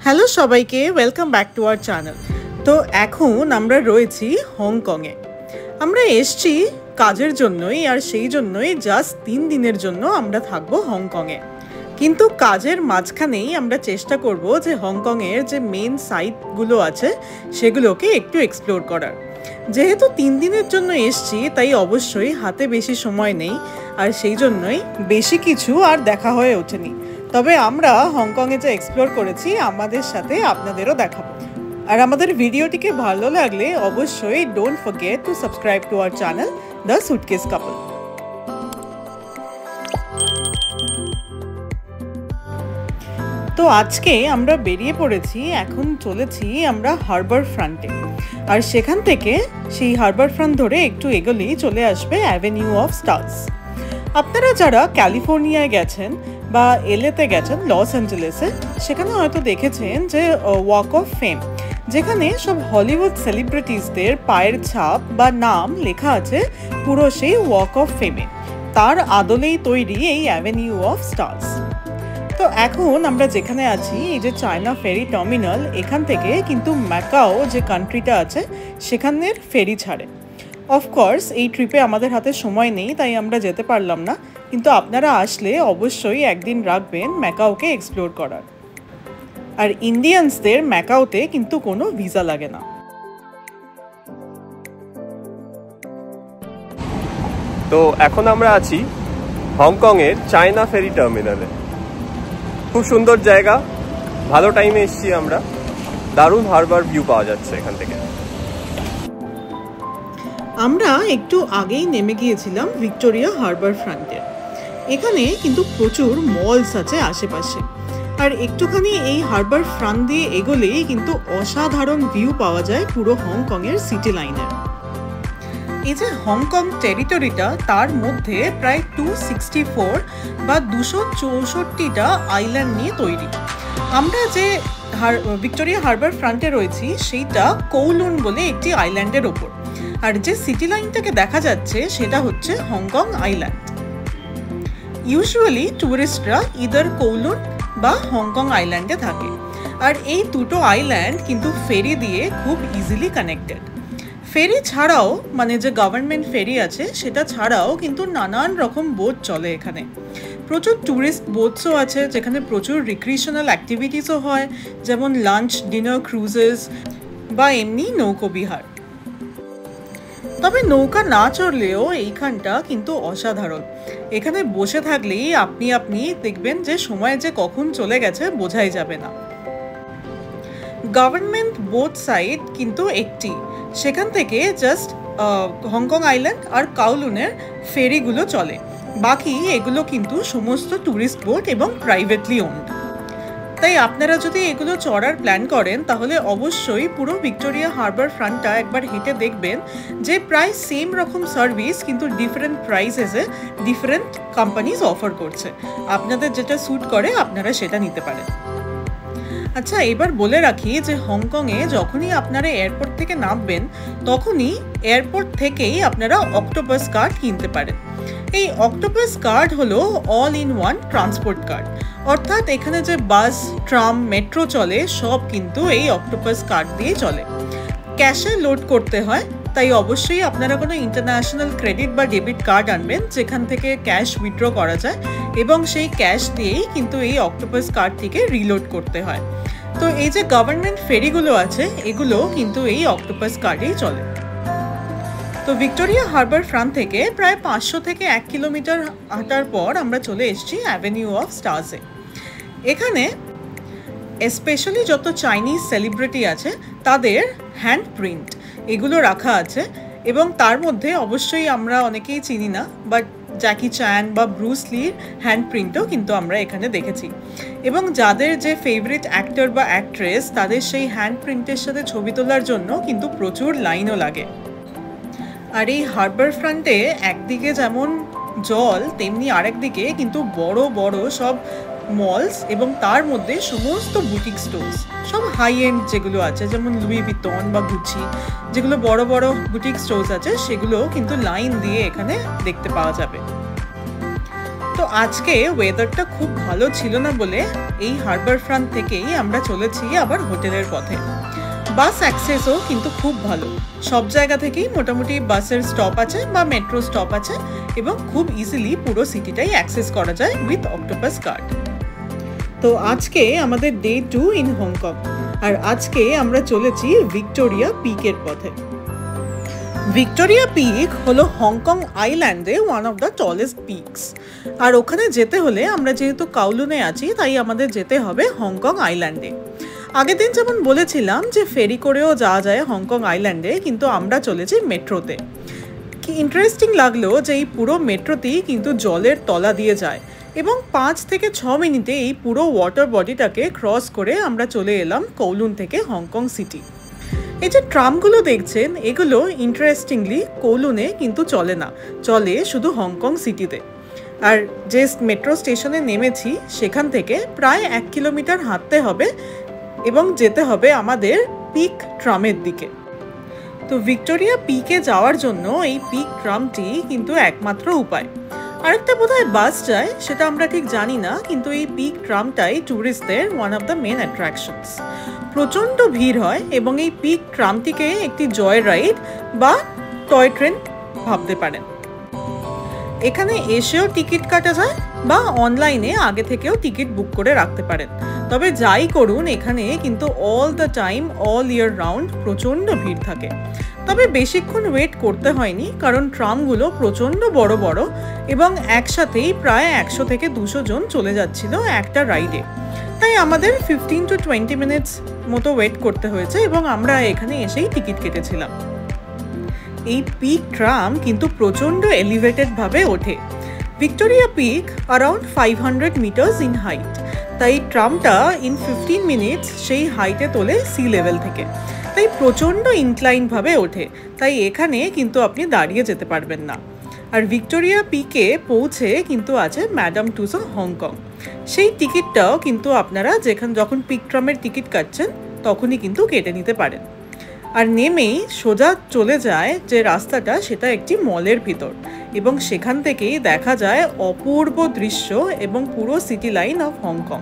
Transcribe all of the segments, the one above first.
Hello সবাইকে, welcome back to our channel. তো এখন আমরা রয়েছি হংকংয়ে। আমরা এসছি কাজের জন্যই, আর সেই জন্যই জাস্ট 3 দিনের জন্য আমরা থাকবো হংকংয়ে। কিন্তু কাজের মাঝখানেই আমরা চেষ্টা করব যে হংকংয়ের যে মেন সাইটগুলো আছে সেগুলোকে একটু এক্সপ্লোর করার। যেহেতু 3 দিনের জন্য এসছি তাই অবশ্যই হাতে বেশি সময় নেই, আর সেই জন্যই বেশি কিছু আর দেখা হয়ে ওঠেনি। তবে আমরা হংকংয়ে যে এক্সপ্লোর করেছি আমাদের সাথে আপনাদেরও দেখাবো। আর আমাদের ভিডিওটিকে ভালো লাগলে অবশ্যই don't forget to subscribe to our channel the suitcase couple. তো আজকে আমরা বেরিয়ে পড়েছি, এখন চলেছি আমরা হারবার ফ্রন্টে। আর সেখান থেকে সেই হারবার ফ্রন্ট ধরে একটু এগোলেই চলে আসবে অ্যাভিনিউ অফ স্টার্স। আপনারা যারা ক্যালিফোর্নিয়ায় গেছেন বা এলএতে গেছেন, লস অ্যাঞ্জেলেসে, সেখানে হয়তো দেখেছেন যে ওয়াক অফ ফেম, যেখানে সব হলিউড সেলিব্রিটিসদের পায়ের ছাপ বা নাম লেখা আছে পুরো সেই ওয়াক অফ ফেমে। তার আদলেই তৈরি এই অ্যাভিনিউ অফ স্টার্স। তো এখন আমরা যেখানে আছি, এই যে চায়না ফেরি টার্মিনাল, এখান থেকে কিন্তু ম্যাকাও যে কান্ট্রিটা আছে সেখানের ফেরি ছাড়ে। অফকোর্স এই ট্রিপে আমাদের হাতে সময় নেই, তাই আমরা যেতে পারলাম না, কিন্তু আপনারা আসলে অবশ্যই একদিন রাখবেন ম্যাকাওকে এক্সপ্লোর করার। আর ইন্ডিয়ানসদের ম্যাকাওতে কিন্তু কোনো ভিসা লাগে না। তো এখন আমরা আছি হংকংয়ের চায়না ফেরি টার্মিনালে। খুব সুন্দর জায়গা, ভালো টাইমে এসেছি আমরা। দারুণ হারবার ভিউ পাওয়া যাচ্ছে এখান থেকে। আমরা একটু আগেই নেমে গিয়েছিলাম ভিক্টোরিয়া হারবার ফ্রন্টে। এখানে কিন্তু প্রচুর মলস আছে আশেপাশে, আর একটুখানি এই হারবার ফ্রন্ট দিয়ে এগোলেই কিন্তু অসাধারণ ভিউ পাওয়া যায় পুরো হংকংয়ের সিটি লাইনের। এই যে হংকং টেরিটরিটা, তার মধ্যে প্রায় 264 বা 264টা আইল্যান্ড নিয়ে তৈরি। আমরা যে ভিক্টোরিয়া হারবার ফ্রন্টে রয়েছি সেইটা কৌলুন বলে একটি আইল্যান্ডের ওপর, আর যে সিটি লাইনটাকে দেখা যাচ্ছে সেটা হচ্ছে হংকং আইল্যান্ড। ইউজুয়ালি ট্যুরিস্টরা ইদার কৌলুন বা হংকং আইল্যান্ডে থাকে, আর এই দুটো আইল্যান্ড কিন্তু ফেরি দিয়ে খুব ইজিলি কানেক্টেড। ফেরি ছাড়াও, মানে যে গভর্নমেন্ট ফেরি আছে সেটা ছাড়াও কিন্তু নানান রকম বোট চলে এখানে। প্রচুর ট্যুরিস্ট বোটসও আছে, যেখানে প্রচুর রিক্রিয়েশনাল অ্যাক্টিভিটিসও হয়, যেমন লাঞ্চ, ডিনার ক্রুজেস বা এমনি নৌকোবিহার। তবে নৌকা না চড়লেও এইখানটা কিন্তু অসাধারণ। এখানে বসে থাকলেই আপনি দেখবেন যে সময় যে কখন চলে গেছে বোঝাই যাবে না। গভর্নমেন্ট বোট সাইড কিন্তু একটি, সেখান থেকে জাস্ট হংকং আইল্যান্ড আর কাউলুনের ফেরিগুলো চলে। বাকি এগুলো কিন্তু সমস্ত ট্যুরিস্ট বোট এবং প্রাইভেটলি ওন্ড। তাই আপনারা যদি এগুলো চড়ার প্ল্যান করেন তাহলে অবশ্যই পুরো ভিক্টোরিয়া হারবার ফ্রন্টটা একবার হেঁটে দেখবেন, যে প্রায় সেম রকম সার্ভিস কিন্তু ডিফারেন্ট প্রাইসেসে ডিফারেন্ট কোম্পানিজ অফার করছে। আপনাদের যেটা স্যুট করে আপনারা সেটা নিতে পারেন। আচ্ছা, এবার বলে রাখি যে হংকংয়ে যখনই আপনারা এয়ারপোর্ট থেকে নামবেন তখনই এয়ারপোর্ট থেকেই আপনারা অক্টোপাস কার্ড কিনতে পারেন। এই অক্টোপাস কার্ড হলো all in one transport card, অর্থাৎ এখানে যে বাস, ট্রাম, মেট্রো চলে সব কিন্তু এই অক্টোপাস কার্ড দিয়ে চলে। ক্যাশে লোড করতে হয়, তাই অবশ্যই আপনারা কোনো ইন্টারন্যাশনাল ক্রেডিট বা ডেবিট কার্ড আনবেন যেখান থেকে ক্যাশ উইথড্র করা যায়, এবং সেই ক্যাশ দিয়েই কিন্তু এই অক্টোপাস কার্ড থেকে রিলোড করতে হয়। তো এই যে গভর্নমেন্ট ফেরিগুলো আছে এগুলো কিন্তু এই অক্টোপাস কার্ডেই চলে। তো ভিক্টোরিয়া হারবার ফ্রন্ট থেকে প্রায় 500 থেকে 1 কিলোমিটার হাঁটার পর আমরা চলে এসেছি অ্যাভিনিউ অফ স্টার্সে। এখানে স্পেশালি যত চাইনিজ সেলিব্রিটি আছে তাদের হ্যান্ড প্রিন্ট এগুলো রাখা আছে, এবং তার মধ্যে অবশ্যই আমরা অনেকেই চিনি না, বাট জ্যাকি চ্যান বা ব্রুস লির হ্যান্ড প্রিন্টও কিন্তু আমরা এখানে দেখেছি। এবং যাদের যে ফেভারিট অ্যাক্টর বা অ্যাক্ট্রেস, তাদের সেই হ্যান্ড প্রিন্টের সাথে ছবি তোলার জন্য কিন্তু প্রচুর লাইনও লাগে। আর এই হারবার ফ্রন্টে একদিকে যেমন জল, তেমনি আরেকদিকে কিন্তু বড় বড় সব মলস, এবং তার মধ্যে সমস্ত বুটিক স্টোর্স, সব হাই এন্ড যেগুলো আছে, যেমন লুই ভিতন বা গুচি, যেগুলো বড় বড় বুটিক স্টোর্স আছে সেগুলো কিন্তু লাইন দিয়ে এখানে দেখতে পাওয়া যাবে। তো তো আজকে ওয়েদারটা খুব ভালো ছিল না বলে এই হারবার ফ্রন্ট থেকেই আমরা চলেছি আবার হোটেলের পথে। বাস অ্যাক্সেসও কিন্তু খুব ভালো, সব জায়গা থেকেই মোটামুটি বাসের স্টপ আছে বা মেট্রো স্টপ আছে এবং খুব ইজিলি পুরো সিটিটাই অ্যাক্সেস করা যায় উইথ অক্টোপাস কার্ড। তো আজকে আমাদের ডে 2 ইন হংকং, আর আজকে আমরা চলেছি ভিক্টোরিয়া পিকের পথে। ভিক্টোরিয়া পিক হলো হংকং আইল্যান্ডে one of the tallest peaks, আর ওখানে যেতে হলে আমরা যেহেতু কাউলুনে আছি তাই আমাদের যেতে হবে হংকং আইল্যান্ডে। আগের দিন যেমন বলেছিলাম যে ফেরি করেও যাওয়া যায় হংকং আইল্যান্ডে, কিন্তু আমরা চলেছি মেট্রোতে। কি ইন্টারেস্টিং লাগলো যে এই পুরো মেট্রোতেই কিন্তু জলের তলা দিয়ে যায় এবং 5 থেকে 6 মিনিটে এই পুরো ওয়াটার বডিটাকে ক্রস করে আমরা চলে এলাম কৌলুন থেকে হংকং সিটি। এই যে ট্রামগুলো দেখছেন এগুলো ইন্টারেস্টিংলি কৌলুনে কিন্তু চলে না, চলে শুধু হংকং সিটিতে। আর যে মেট্রো স্টেশনে নেমেছি সেখান থেকে প্রায় 1 কিলোমিটার হাঁটতে হবে এবং যেতে হবে আমাদের পিক ট্রামের দিকে। তো ভিক্টোরিয়া পিকে যাওয়ার জন্য এই পিক ট্রামটি কিন্তু একমাত্র উপায়। আরেকটা বোধহয় বাস যায়, সেটা আমরা ঠিক জানি না, কিন্তু এই পিক ট্রামটাই ট্যুরিস্টদের one of the main attractions. প্রচণ্ড ভিড় হয় এবং এই পিক ট্রামটিকে একটি জয় রাইড বা টয় ট্রেন ভাবতে পারেন। এখানে এসেও টিকিট কাটা যায় বা অনলাইনে আগে থেকেও টিকিট বুক করে রাখতে পারেন। তবে যাই করুন এখানে কিন্তু all the time all year round প্রচণ্ড ভিড় থাকে। তবে বেশিক্ষণ ওয়েট করতে হয়নি, কারণ ট্রামগুলো প্রচণ্ড বড় বড় এবং একসাথেই প্রায় 100 থেকে 200 জন চলে যাচ্ছিল একটা রাইডে। তাই আমাদের 15 to 20 মিনিটস মতো ওয়েট করতে হয়েছে এবং আমরা এখানে এসেই টিকিট কেটেছিলাম। এই পিক ট্রাম কিন্তু প্রচণ্ড এলিভেটেড ভাবে ওঠে। Victoria Peak around 500 metres in height, তাই ট্রামটা ইন 15 মিনিটস সেই হাইটে তোলে সি লেভেল থেকে, তাই প্রচণ্ড ইনক্লাইন ভাবে ওঠে। তাই এখানে কিন্তু আপনি দাঁড়িয়ে যেতে পারবেন না। আর ভিক্টোরিয়া পিকে পৌঁছে কিন্তু আছে ম্যাডাম টুসো হংকং, সেই টিকিটটাও কিন্তু আপনারা যখন পিক ট্রামের টিকিট কাটছেন তখনই কিন্তু কেটে নিতে পারেন। আর নেমেই সোজা চলে যায় যে রাস্তাটা, সেটা একটি মলের ভিতর এবং সেখান থেকেই দেখা যায় অপূর্ব দৃশ্য এবং পুরো সিটি লাইন অফ হংকং।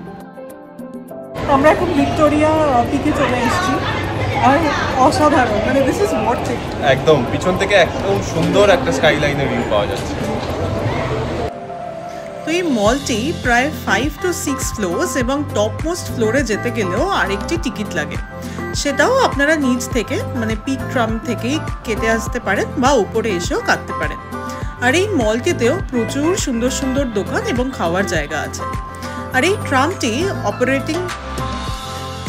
আমরা এখন ভিক্টোরিয়া পিকে চলে এসেছি আর অসাধারণ, মানে দিস ইজ ওয়ার্থ ইট। একদম পিছন থেকে একদম সুন্দর একটা স্কাই লাইনের ভিউ পাওয়া যাচ্ছে। তো এই মলটি প্রায় 5 to 6 ফ্লোরস এবং টপ মোস্ট ফ্লোরে যেতে গেলেও আরেকটি টিকিট লাগে, সেটাও আপনারা নিচ থেকে মানে পিক ট্রাম থেকেই কেটে আসতে পারেন বা উপরে এসেও কাটতে পারেন। আর এই মলটিতেও প্রচুর সুন্দর সুন্দর দোকান এবং খাওয়ার জায়গা আছে। আর এই ট্রামটি অপারেটিং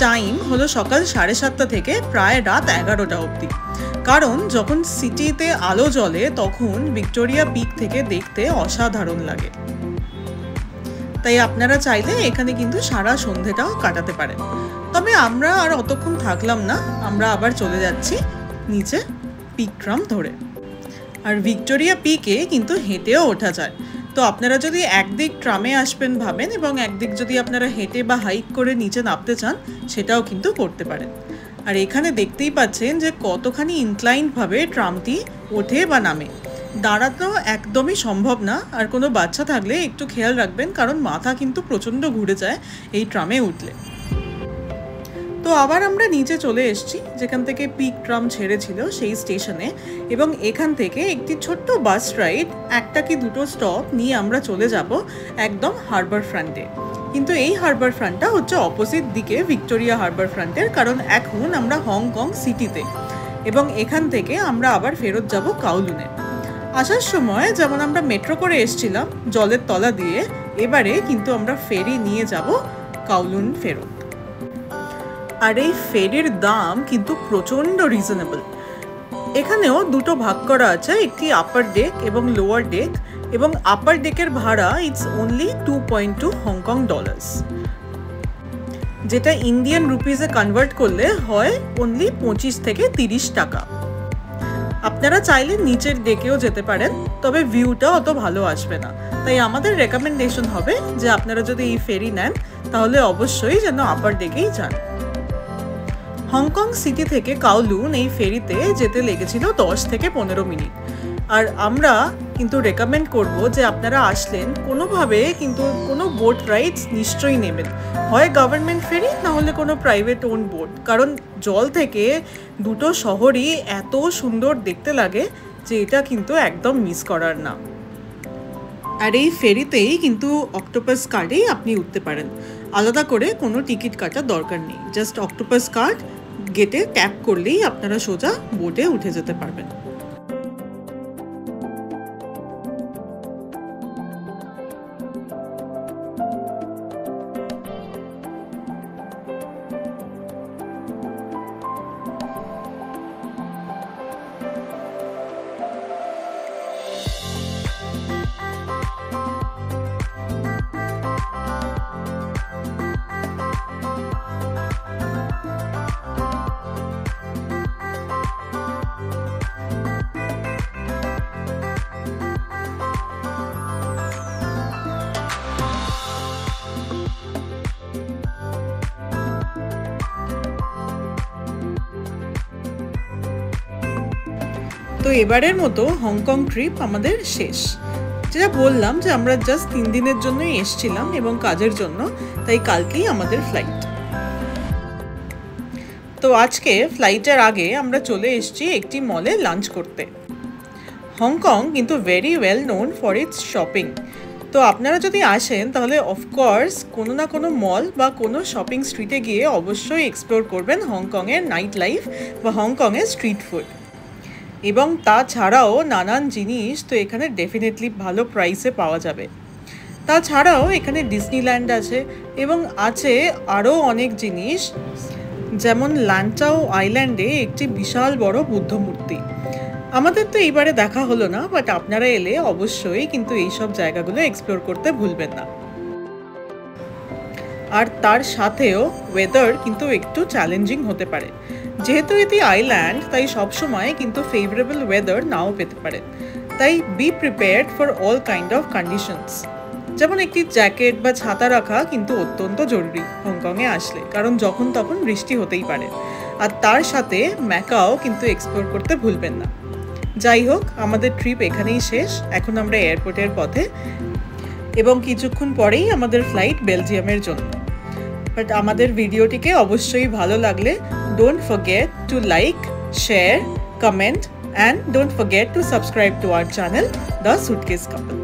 টাইম হলো সকাল 7:30 থেকে প্রায় রাত 11টা অবধি, কারণ যখন সিটিতে আলো জ্বলে তখন ভিক্টোরিয়া পিক থেকে দেখতে অসাধারণ লাগে। তাই আপনারা চাইলে এখানে কিন্তু সারা সন্ধেটাও কাটাতে পারেন। তবে আমরা আর অতক্ষণ থাকলাম না, আমরা আবার চলে যাচ্ছি নিচে পিক ট্রাম ধরে। আর ভিক্টোরিয়া পিকে কিন্তু হেঁটেও ওঠা যায়। তো আপনারা যদি একদিক ট্রামে আসবেন ভাবেন এবং একদিক যদি আপনারা হেঁটে বা হাইক করে নিচে নামতে চান সেটাও কিন্তু করতে পারেন। আর এখানে দেখতেই পাচ্ছেন যে কতখানি ইনক্লাইনভাবে ট্রামটি ওঠে বা নামে। দাঁড়ানো একদমই সম্ভব না, আর কোনো বাচ্চা থাকলে একটু খেয়াল রাখবেন, কারণ মাথা কিন্তু প্রচণ্ড ঘুরে যায় এই ট্রামে উঠলে। তো আবার আমরা নিচে চলে এসেছি যেখান থেকে পিক ট্রাম ছেড়েছিল সেই স্টেশনে, এবং এখান থেকে একটি ছোট্ট বাস রাইড 1টা কি 2টো স্টপ নিয়ে আমরা চলে যাব একদম হারবার ফ্রন্টে। কিন্তু এই হারবার ফ্রন্টটা হচ্ছে অপোজিট দিকে ভিক্টোরিয়া হারবার ফ্রন্টের, কারণ এখন আমরা হংকং সিটিতে এবং এখান থেকে আমরা আবার ফেরত যাব কাউলুনে। আসার সময় যেমন আমরা মেট্রো করে এসেছিলাম জলের তলা দিয়ে, এবারে কিন্তু আমরা ফেরি নিয়ে যাব কাউলুন ফেরত। আর এই ফেরির দাম কিন্তু প্রচণ্ড রিজনেবল। এখানেও দুটো ভাগ করা আছে, একটি আপার ডেক এবং লোয়ার ডেক, এবং আপার ডেকের ভাড়া ইটস অনলি 2.2 হংকং ডলার্স, যেটা ইন্ডিয়ান রুপিজে কনভার্ট করলে হয় অনলি 25 থেকে 30 টাকা। আপনারা চাইলে নিচের ডেকেও যেতে পারেন, তবে ভিউটা অত ভালো আসবে না। তাই আমাদের রেকমেন্ডেশন হবে যে আপনারা যদি এই ফেরি নেন তাহলে অবশ্যই যেন আপার ডেকেই যান। হংকং সিটি থেকে কাউলুন এই ফেরিতে যেতে লেগেছিল 10 থেকে 15 মিনিট, আর আমরা কিন্তু রেকমেন্ড করব যে আপনারা আসলেন কোনোভাবে কিন্তু কোনো বোট রাইডস নিশ্চয়ই নেবেন, হয় গভর্নমেন্ট ফেরি না হলে কোনো প্রাইভেট ওন বোট, কারণ জল থেকে দুটো শহরই এত সুন্দর দেখতে লাগে যে এটা কিন্তু একদম মিস করার না। আর এই ফেরিতেই কিন্তু অক্টোপাস কার্ডেই আপনি উঠতে পারেন, আলাদা করে কোনো টিকিট কাটার দরকার নেই, জাস্ট অক্টোপাস কার্ড গেটে ট্যাপ করলেই আপনারা সোজা বোটে উঠে যেতে পারবেন। তো এবারের মতো হংকং ট্রিপ আমাদের শেষ। যেটা বললাম যে আমরা জাস্ট 3 দিনের জন্যই এসেছিলাম এবং কাজের জন্য, তাই কালকেই আমাদের ফ্লাইট। তো আজকে ফ্লাইটের আগে আমরা চলে এসেছি একটি মলে লাঞ্চ করতে। হংকং কিন্তু very well known for its shopping, তো আপনারা যদি আসেন তাহলে অফকোর্স কোনো না কোনো মল বা কোনো শপিং স্ট্রিটে গিয়ে অবশ্যই এক্সপ্লোর করবেন হংকংয়ের নাইট লাইফ বা হংকংয়ের স্ট্রিট ফুড। এবং তাছাড়াও নানান জিনিস তো এখানে ডেফিনেটলি ভালো প্রাইসে পাওয়া যাবে। তাছাড়াও এখানে ডিজনিল্যান্ড আছে এবং আছে আরও অনেক জিনিস, যেমন ল্যান্টাও আইল্যান্ডে একটি বিশাল বড় বুদ্ধ মূর্তি। আমাদের তো এইবারে দেখা হলো না, বাট আপনারা এলে অবশ্যই কিন্তু এইসব জায়গাগুলো এক্সপ্লোর করতে ভুলবেন না। আর তার সাথেও ওয়েদার কিন্তু একটু চ্যালেঞ্জিং হতে পারে, যেহেতু এটি আইল্যান্ড তাই সবসময় কিন্তু ফেভারেবল ওয়েদার নাও পেতে পারে, তাই be prepared for all kind of conditions. যেমন একটি জ্যাকেট বা ছাতা রাখা কিন্তু অত্যন্ত জরুরি হংকংয়ে আসলে, কারণ যখন তখন বৃষ্টি হতেই পারে। আর তার সাথে ম্যাকাও কিন্তু এক্সপ্লোর করতে ভুলবেন না। যাই হোক, আমাদের ট্রিপ এখানেই শেষ। এখন আমরা এয়ারপোর্টের পথে এবং কিছুক্ষণ পরেই আমাদের ফ্লাইট বেলজিয়ামের জন্য। বাট আমাদের ভিডিওটিকে অবশ্যই ভালো লাগলে don't forget to like, share, comment and don't forget to subscribe to our channel, The Suitcase Couple.